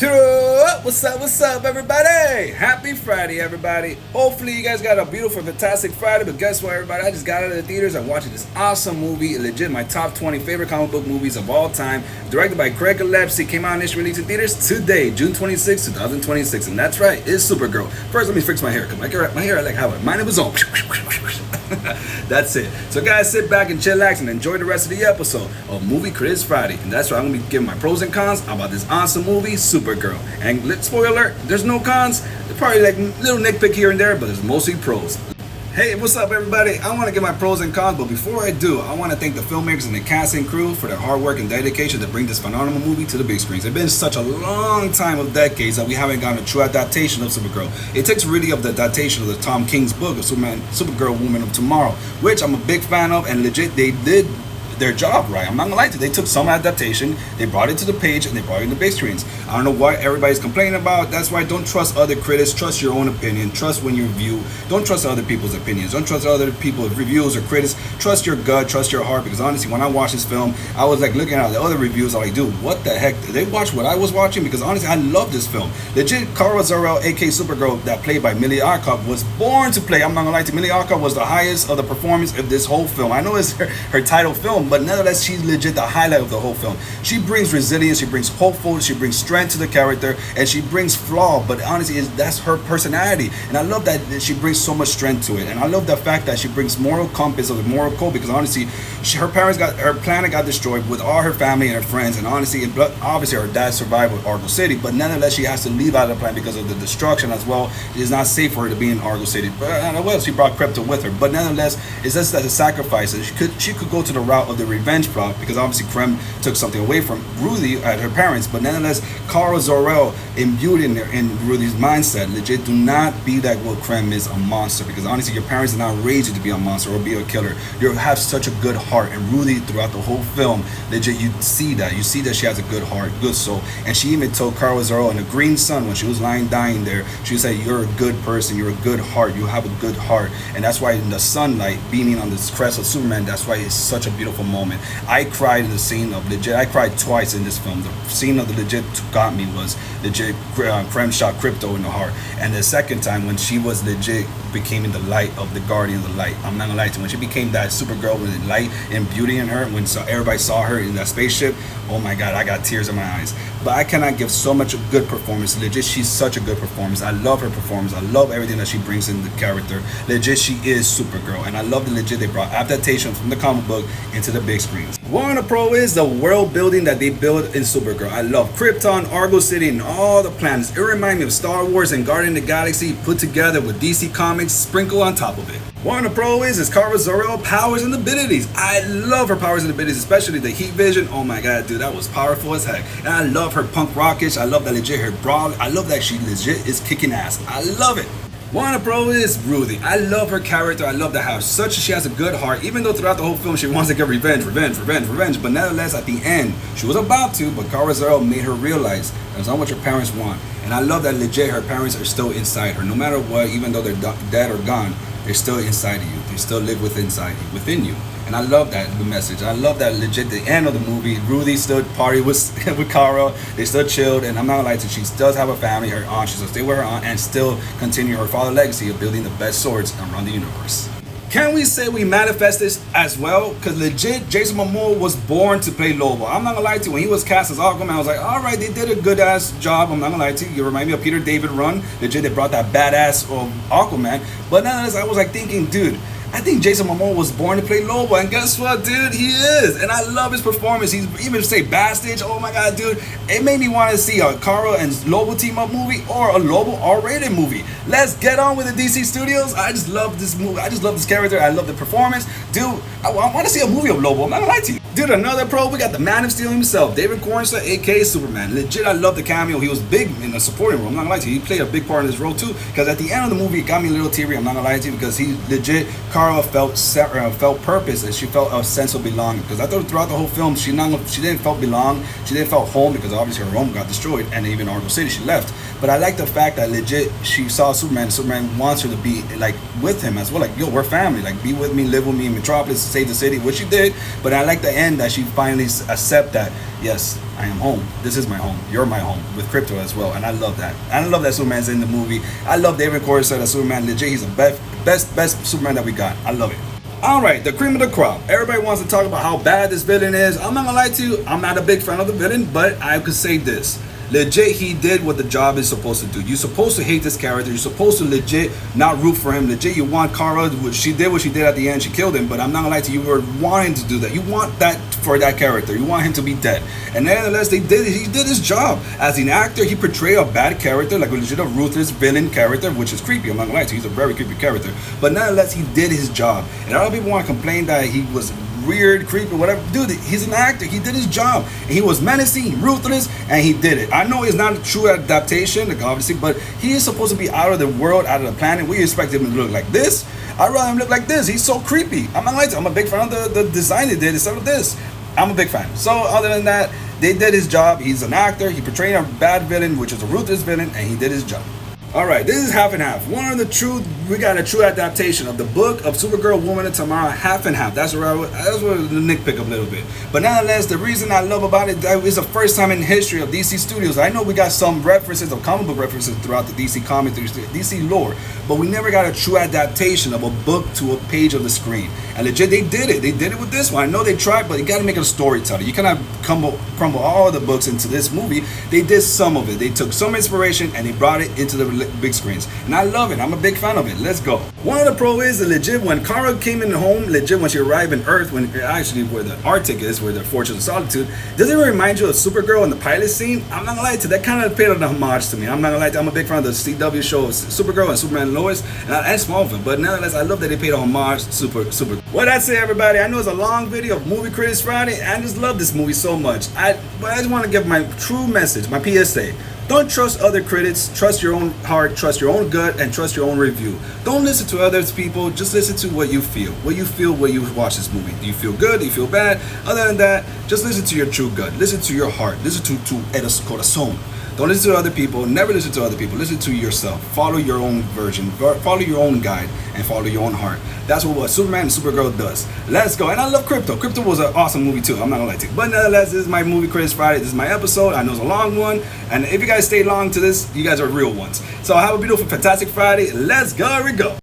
What's up, everybody? Happy Friday, everybody. Hopefully, you guys got a beautiful, fantastic Friday. But guess what, everybody? I just got out of the theaters. I'm watching this awesome movie. Legit, my top 20 favorite comic book movies of all time. Directed by Gillespie. Came out initially released in theaters today, June 26, 2026. And that's right, it's Supergirl. First, let me fix my hair. Cause my hair, I like how it. Mine was on. That's it. So, guys, sit back and chillax and enjoy the rest of the episode of Movie Critics Friday. And that's right, I'm going to be giving my pros and cons about this awesome movie, Supergirl. And spoiler alert, there's no cons. There's probably like little nitpick here and there, but there's mostly pros. Hey, what's up, everybody? I want to give my pros and cons, but before I do, I want to thank the filmmakers and the casting crew for their hard work and dedication to bring this phenomenal movie to the big screens. It's been such a long time of decades that we haven't gotten a true adaptation of Supergirl. It takes really of the adaptation of the Tom King's book of Supergirl, Woman of Tomorrow, which I'm a big fan of, and legit, they did their job right. I'm not gonna lie to you. They took some adaptation, they brought it to the page, and they brought it in the big screens. I don't know what everybody's complaining about. That's why don't trust other critics. Trust your own opinion. Trust when you review. Don't trust other people's opinions. Don't trust other people's reviews or critics. Trust your gut. Trust your heart. Because honestly, when I watched this film, I was like looking at the other reviews. I'm like, dude, what the heck? Did they watch what I was watching? Because honestly, I love this film. Legit, Kara Zor-El, aka Supergirl, that played by Millie Alcock, was born to play. I'm not gonna lie to you. Millie Alcock was the highest of the performance of this whole film. I know it's her title film, but nonetheless, she's legit the highlight of the whole film. She brings resilience, she brings hopeful, she brings strength to the character, and she brings flaw, but honestly, that's her personality. And I love that she brings so much strength to it. And I love the fact that she brings moral compass of the moral code, because honestly, her planet got destroyed with all her family and her friends, and honestly, obviously her dad survived with Argo City, but nonetheless, she has to leave out of the planet because of the destruction as well. It is not safe for her to be in Argo City. But I don't know what, she brought Krypto with her, but nonetheless, it's just as a sacrifice. She could go to the route of the revenge plot, because obviously Krem took something away from Rudy at her parents, but nonetheless, Kara Zor-El imbued in Rudy's mindset. Legit, do not be that what Krem is, a monster, because honestly, your parents did not raise you to be a monster or be a killer. You have such a good heart, and Rudy throughout the whole film, legit, you see that she has a good heart, good soul, and she even told Kara Zor-El in the green sun when she was dying there, she would say, you're a good person, you're a good heart, you have a good heart. And that's why in the sunlight beaming on this crest of Superman, that's why it's such a beautiful moment. I cried in the scene of legit. I cried twice in this film. The scene of the legit got me was legit. Krem shot Krypto in the heart, and the second time when she was legit became the light of the guardian of the light. I'm not gonna lie to you. When she became that Supergirl with the light and beauty in her, when everybody saw her in that spaceship, oh my God, I got tears in my eyes. But I cannot give so much a good performance. Legit, she's such a good performance. I love her performance. I love everything that she brings in the character. Legit, she is Supergirl, and I love the legit they brought adaptation from the comic book into the big screens. One of the pro is the world building that they build in Supergirl. I love Krypton, Argo City, and all the planets. It reminds me of Star Wars and Guardian of the Galaxy put together with DC Comics sprinkled on top of it. One of the pro is Kara Zor-El powers and abilities. I love her powers and abilities, especially the heat vision. Oh my God, dude, that was powerful as heck. And I love her punk rockish. I love that legit her brawl. I love that she legit is kicking ass. I love it. One of the pro is Rudy. I love her character. I love that how she has a good heart, even though throughout the whole film she wants to get revenge. But nevertheless, at the end, she was about to, but Kara Zor-El made her realize that's not what your parents want. And I love that legit her parents are still inside her. No matter what, even though they're dead or gone, they're still inside of you. They still live within you. And I love that, the message. I love that legit, the end of the movie, Rudy still party with Kara. They still chilled, and I'm not gonna lie to you, she does have a family, her aunt. She's gonna stay with her aunt and still continue her father's legacy of building the best swords around the universe. Can we say we manifest this as well? Because legit, Jason Momoa was born to play Lobo. I'm not gonna lie to you, when he was cast as Aquaman, I was like, all right, they did a good ass job. I'm not gonna lie to you. You remind me of Peter David Run. Legit, they brought that badass Aquaman. But nonetheless, I was like thinking, dude, I think Jason Momoa was born to play Lobo, and guess what, dude? He is, and I love his performance. He's even say Bastage. Oh my God, dude! It made me want to see a Kara and Lobo team up movie or a Lobo R-rated movie. Let's get on with the DC Studios. I just love this movie. I just love this character. I love the performance, dude. I want to see a movie of Lobo. I'm not gonna lie to you. Dude, another pro, we got the Man of Steel himself, David Cornstalk, aka Superman. Legit, I love the cameo. He was big in the supporting role. I'm not gonna lie to you. He played a big part in this role too. Because at the end of the movie, it got me a little teary. I'm not gonna lie to you, because he legit, Kara felt purpose, and she felt a sense of belonging. Because I thought throughout the whole film, she didn't felt belong. She didn't felt home, because obviously her home got destroyed, and even Argo City, she left. But I like the fact that legit, she saw Superman. Superman wants her to be like with him as well. Like, yo, we're family. Like, be with me, live with me in Metropolis, save the city, which she did. But I like the end that she finally accept that, yes, I am home. This is my home. You're my home with Krypto as well, and I love that. And I love that Superman's in the movie. I love David Coruscant as Superman. Legit, he's the best Superman that we got. I love it. All right, the cream of the crop. Everybody wants to talk about how bad this villain is. I'm not gonna lie to you. I'm not a big fan of the villain, but I could say this. Legit, he did what the job is supposed to do. You're supposed to hate this character. You're supposed to legit not root for him. Legit, you want Kara, which she did what she did at the end. She killed him, but I'm not gonna lie to you. You were wanting to do that. You want that for that character. You want him to be dead. And nevertheless, he did his job. As an actor, he portrayed a bad character, like a legit a ruthless villain character, which is creepy. I'm not gonna lie to you. He's a very creepy character. But nonetheless, he did his job. And a lot of people want to complain that he was weird, creepy, whatever. Dude, he's an actor. He did his job. And he was menacing, ruthless, and he did it. I know it's not a true adaptation, like obviously, but he is supposed to be out of the world, out of the planet. We expect him to look like this. I'd rather him look like this. He's so creepy. I'm not like I'm a big fan of the design they did instead of this. I'm a big fan. So other than that, they did his job. He's an actor. He portrayed a bad villain, which is a ruthless villain, and he did his job. All right, this is half and half. We got a true adaptation of the book of Supergirl, Woman of Tomorrow, half and half. That's where the nitpick a little bit. But nonetheless, the reason I love about it, that it's the first time in history of DC Studios. I know we got some references of comic book references throughout the DC comics, DC lore, but we never got a true adaptation of a book to a page of the screen. And legit, they did it. They did it with this one. I know they tried, but you got to make it a storyteller. You cannot crumble all the books into this movie. They did some of it. They took some inspiration and they brought it into the big screens, and I love it. I'm a big fan of it. Let's go. One of the pro is legit when Kara came in home, legit when she arrived in Earth, when actually where the Arctic is, where the Fortress of Solitude, does it remind you of Supergirl in the pilot scene? I'm not gonna lie to you, that kind of paid an homage to me. I'm not gonna lie to you, I'm a big fan of the CW show Supergirl and Superman and Lois and Smallville, but nonetheless I love that they paid a homage to Super. What I say, everybody, I know it's a long video of Movie Critics Friday. I just love this movie so much. But I just want to give my true message, my PSA. Don't trust other critics. Trust your own heart, trust your own gut, and trust your own review. Don't listen to others people. Just listen to what you feel. What you feel when you watch this movie. Do you feel good? Do you feel bad? Other than that, just listen to your true gut. Listen to your heart. Listen to el corazón. Don't listen to other people. Never listen to other people. Listen to yourself. Follow your own version. Follow your own guide and follow your own heart. That's what Superman and Supergirl does. Let's go. And I love Krypto. Krypto was an awesome movie too. I'm not gonna lie to you. But nonetheless, this is my Movie Critics Friday. This is my episode. I know it's a long one. And if you guys stay long to this, you guys are real ones. So have a beautiful, fantastic Friday. Let's go. Here we go.